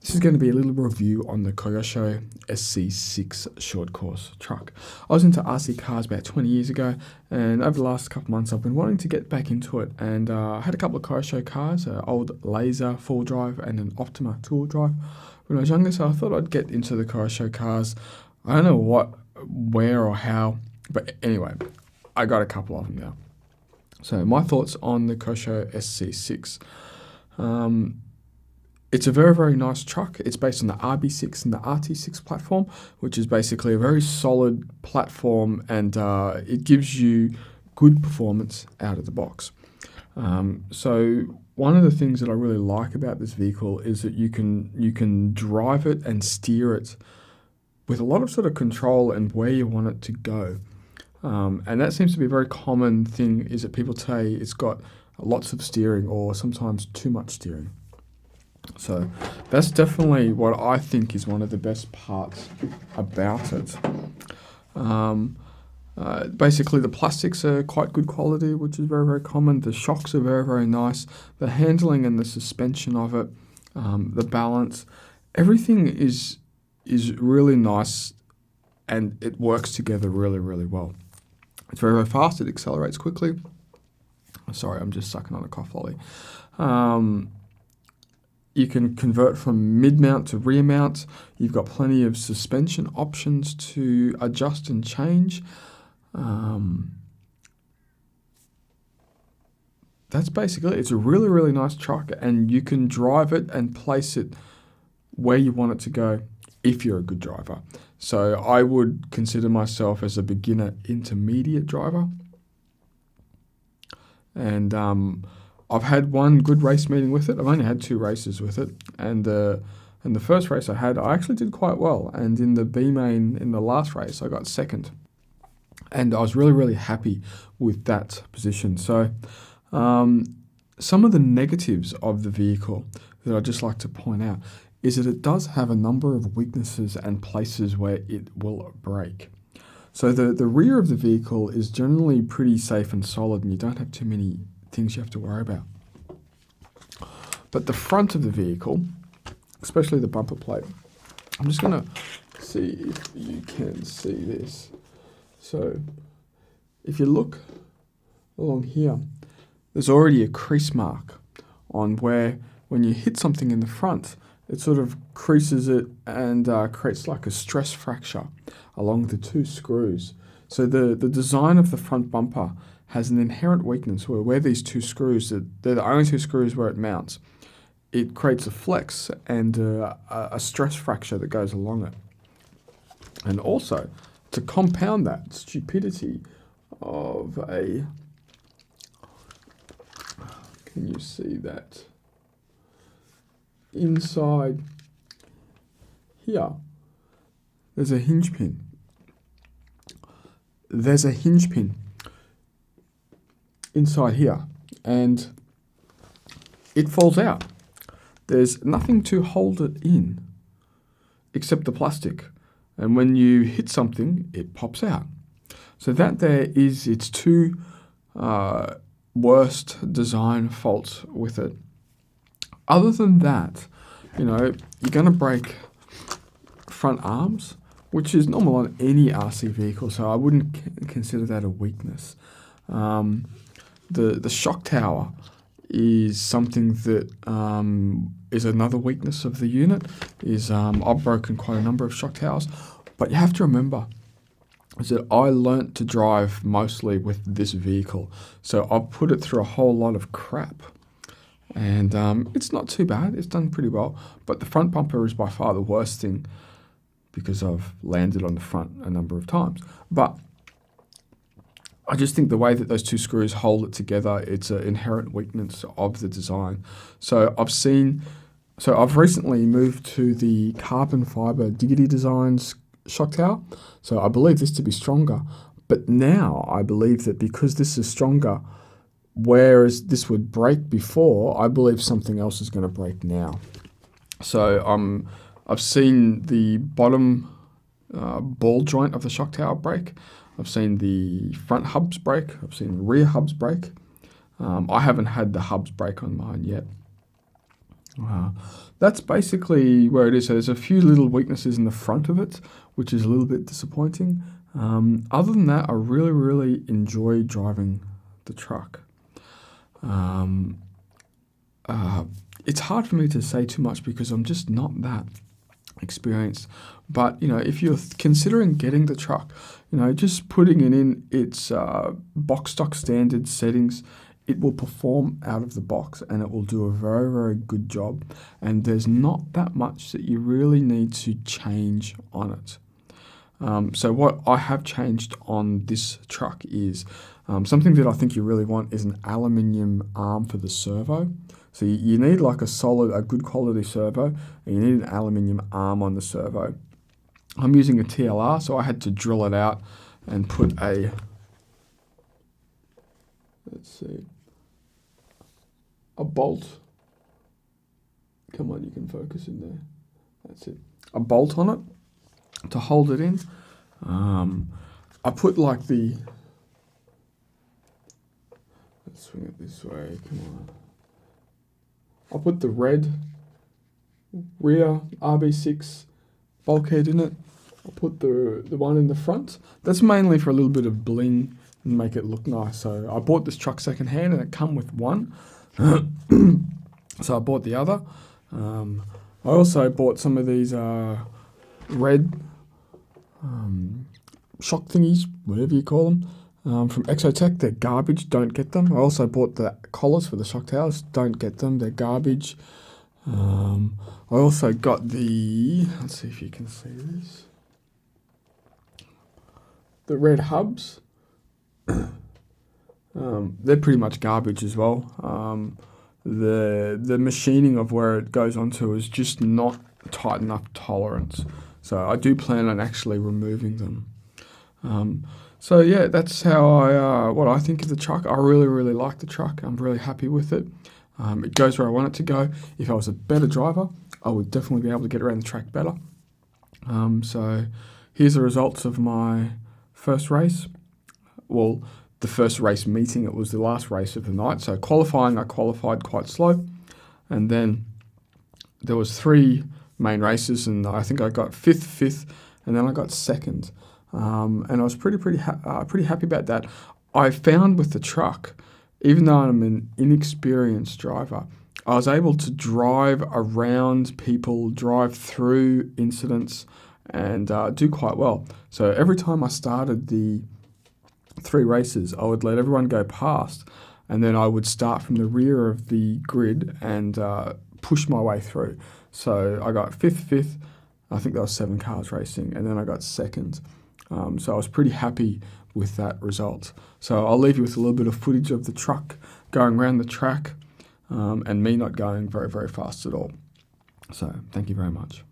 This is going to be a little review on the Kyosho SC6 short course truck. I was into RC cars about 20 years ago, and over the last couple of months I've been wanting to get back into it, and I had a couple of Kyosho cars, an old Laser full drive and an Optima tool drive when I was younger, so I thought I'd get into the Kyosho cars. I don't know what, where or how, but anyway, I got a couple of them now. So my thoughts on the Kyosho SC6. It's a very, very nice truck. It's based on the RB6 and the RT6 platform, which is basically a very solid platform, and it gives you good performance out of the box. So one of the things that I really like about this vehicle is that you can drive it and steer it with a lot of sort of control and where you want it to go. And that seems to be a very common thing, is that people say it's got lots of steering or sometimes too much steering. So that's definitely what I think is one of the best parts about it. Basically, the plastics are quite good quality, which is very, very common. The shocks are very, very nice. The handling and the suspension of it, the balance, everything is really nice, and it works together really, really well. It's very, very fast. It accelerates quickly. Sorry, I'm just sucking on a cough lolly. You can convert from mid-mount to rear mount. You've got plenty of suspension options to adjust and change. That's basically it. It's a really, really nice truck, and you can drive it and place it where you want it to go if you're a good driver. So I would consider myself as a beginner intermediate driver. And I've had one good race meeting with it. I've only had 2 races with it, and the first race I had, I actually did quite well. And in the B main, in the last race, I got second, and I was really, really happy with that position. So some of the negatives of the vehicle that I'd just like to point out is that it does have a number of weaknesses and places where it will break. So the rear of the vehicle is generally pretty safe and solid, and you don't have too many things you have to worry about. But the front of the vehicle, especially the bumper plate, I'm just going to see if you can see this. So if you look along here, there's already a crease mark on where when you hit something in the front, it sort of creases it and creates like a stress fracture along the 2 screws. So the design of the front bumper has an inherent weakness where these 2 screws, they're the only 2 screws where it mounts. It creates a flex and a stress fracture that goes along it. And also, to compound that stupidity of a... Can you see that? Inside here, there's a hinge pin. There's a hinge pin inside here, and it falls out. There's nothing to hold it in except the plastic, and when you hit something, it pops out. So that there is its 2 worst design faults with it. Other than that, you're going to break front arms, which is normal on any RC vehicle, so I wouldn't consider that a weakness. The shock tower is something that is another weakness of the unit. I've broken quite a number of shock towers, but you have to remember is that I learnt to drive mostly with this vehicle, so I've put it through a whole lot of crap. And it's not too bad. It's done pretty well. But the front bumper is by far the worst thing because I've landed on the front a number of times. But I just think the way that those 2 screws hold it together, it's an inherent weakness of the design. So I've recently moved to the carbon fiber Diggity Designs shock tower. So I believe this to be stronger. But now I believe that because this is stronger, whereas this would break before, I believe something else is going to break now. So I've seen the bottom ball joint of the shock tower break. I've seen the front hubs break. I've seen rear hubs break. I haven't had the hubs break on mine yet. That's basically where it is. So there's a few little weaknesses in the front of it, which is a little bit disappointing. Other than that, I really, really enjoy driving the truck. It's hard for me to say too much because I'm just not that experienced. But, if you're considering getting the truck, just putting it in its box stock standard settings, it will perform out of the box and it will do a very, very good job. And there's not that much that you really need to change on it. So what I have changed on this truck is something that I think you really want is an aluminium arm for the servo. So you need like a good quality servo, and you need an aluminium arm on the servo. I'm using a TLR, so I had to drill it out and put a bolt. Come on, you can focus in there. That's it. A bolt on it to hold it in. I put like let's swing it this way, come on. I put the red rear RB6 bulkhead in it. I put the one in the front. That's mainly for a little bit of bling and make it look nice. So I bought this truck secondhand and it come with one. So I bought the other. I also bought some of these red shock thingies, whatever you call them, from Exotech. They're garbage, don't get them. I also bought the collars for the shock towers, don't get them, they're garbage. I also got let's see if you can see this, the red hubs. They're pretty much garbage as well. The machining of where it goes onto is just not tight enough tolerance. So I do plan on actually removing them. So yeah, that's how what I think of the truck. I really, really like the truck. I'm really happy with it. It goes where I want it to go. If I was a better driver, I would definitely be able to get around the track better. So here's the results of my first race. Well, the first race meeting, it was the last race of the night. So qualifying, I qualified quite slow. And then there was 3 main races, and I think I got fifth, and then I got second. And I was pretty happy about that. I found with the truck, even though I'm an inexperienced driver, I was able to drive around people, drive through incidents, and do quite well. So every time I started the 3 races, I would let everyone go past, and then I would start from the rear of the grid and push my way through. So I got fifth. I think there was 7 cars racing, and then I got second. So I was pretty happy with that result. So I'll leave you with a little bit of footage of the truck going around the track, and me not going very, very fast at all. So thank you very much.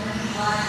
Standby.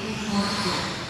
18.2.